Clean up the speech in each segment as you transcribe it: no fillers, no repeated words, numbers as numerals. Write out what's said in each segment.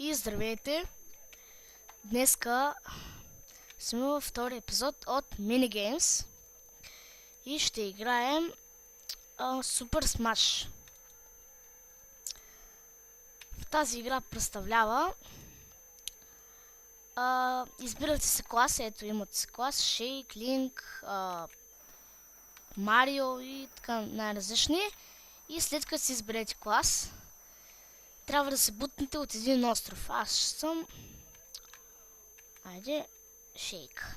И здравейте! Днеска сме във втори епизод от Minigames и ще играем Super Smash. Тази игра представлява избирате се клас, ето имате си клас, Шейк, Линк, Марио и така най-различни. И след като си изберете клас, трябва да се бутнете от един остров. Аз ще съм... Айде, Шейк.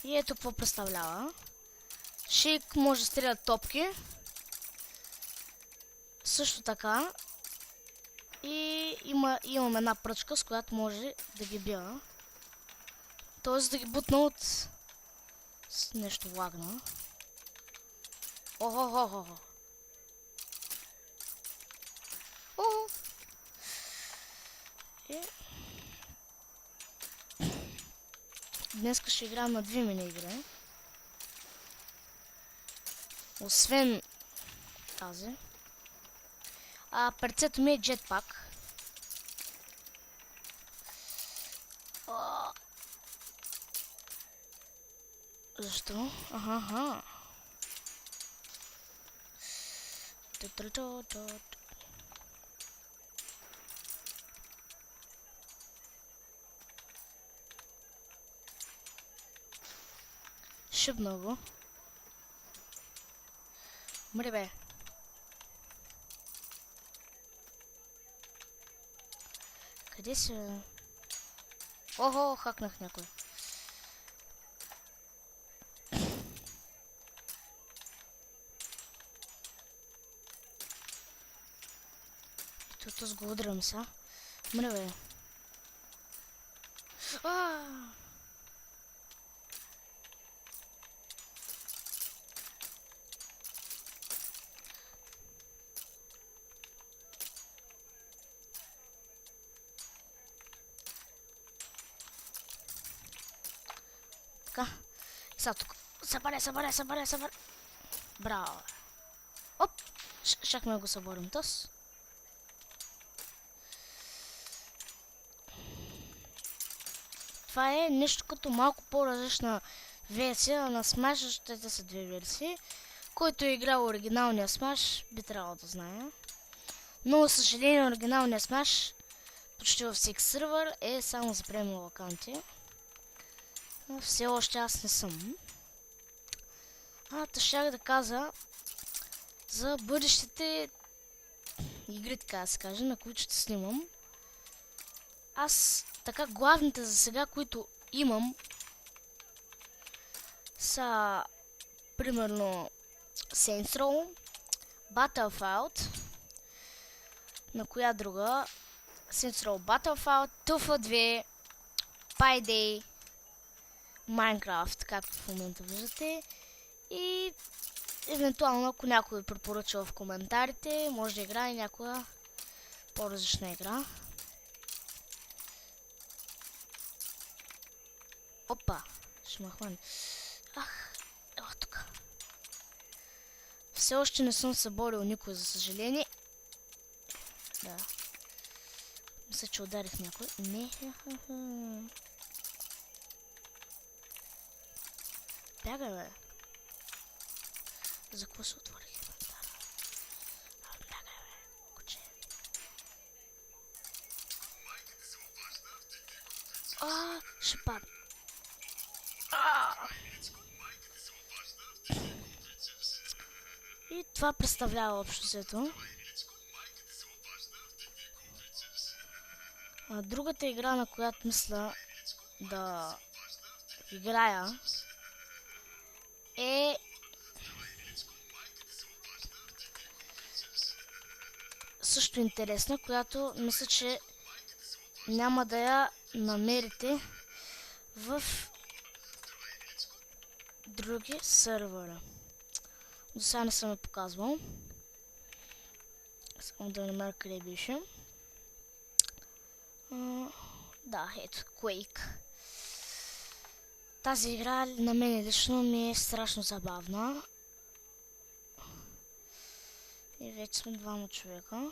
И ето какво представлява. Шейк може да стреля топки. Също така. И имам една пръчка, с която може да ги бия. Тоест да ги бутна от... С нещо лагна. Охо-хо-хо-хо. Охо. Днеска ще играем на 2 мини игри. Освен тази. Перцето ми е джетпак. Защо? Аха. Шибна го. Мри бе. Къде си? Охо, хакнах някой. Тук с го удрям са. Мри бе. Така. Сега тук. Събаря. Браво. Оп. Шахме го съборим тос. Това е нещо като малко по-различна версия на Smash, защото са две версии. Който е играл оригиналния Smash, би трябвало да знае. Но, за съжаление, оригиналния Smash почти във всеки сървър е само за премиум акаунти. Все още аз не съм. Щях да каза за бъдещите игри, така да се каже, на които ще снимам. Аз така главните за сега, които имам, са примерно Saints Row, Battlefield, на коя друга? Saints Row, Battlefield, Tufa 2, Payday, Minecraft, както в момента виждате. И евентуално, ако някой препоръча в коментарите, може да играе някоя по-различна игра. Опа, ще ме хване. Ела тук. Все още не съм съборил никой, за съжаление. Да. Мисля, че ударих някой. Не. Бягай, бе. За какво се отворих инвентара? Бягай, бе, куче. Ще падна. И това представлява общо взето. Другата игра, на която мисля да играя, е също интересна, която мисля, че няма да я намерите в други сървъра. До сега не съм я показвал. Само да намеря къде беше. Да, ето, Quake. Тази игра на мен лично ми е страшно забавна. И вече сме двама човека.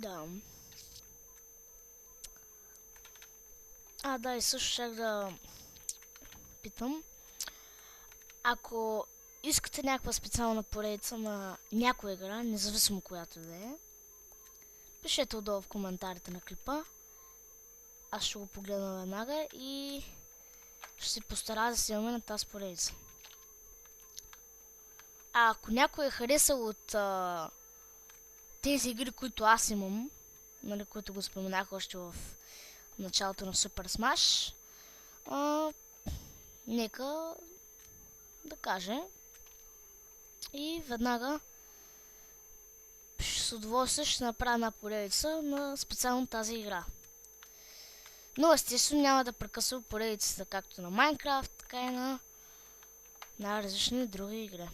Да. Да, и също щях да питам. Ако искате някаква специална поредица на някоя игра, независимо която да е, пишете отдолу в коментарите на клипа. Аз ще го погледна веднага и ще се постара да се имаме на тази поредица. Ако някой е харесал от тези игри, които аз имам, нали, които го споменах още в началото на Super Smash, нека да каже. И веднага с удоволствие ще направя една поредица на специално тази игра. Но естествено няма да прекъсвам поредицата както на Minecraft, така и на различни други игри.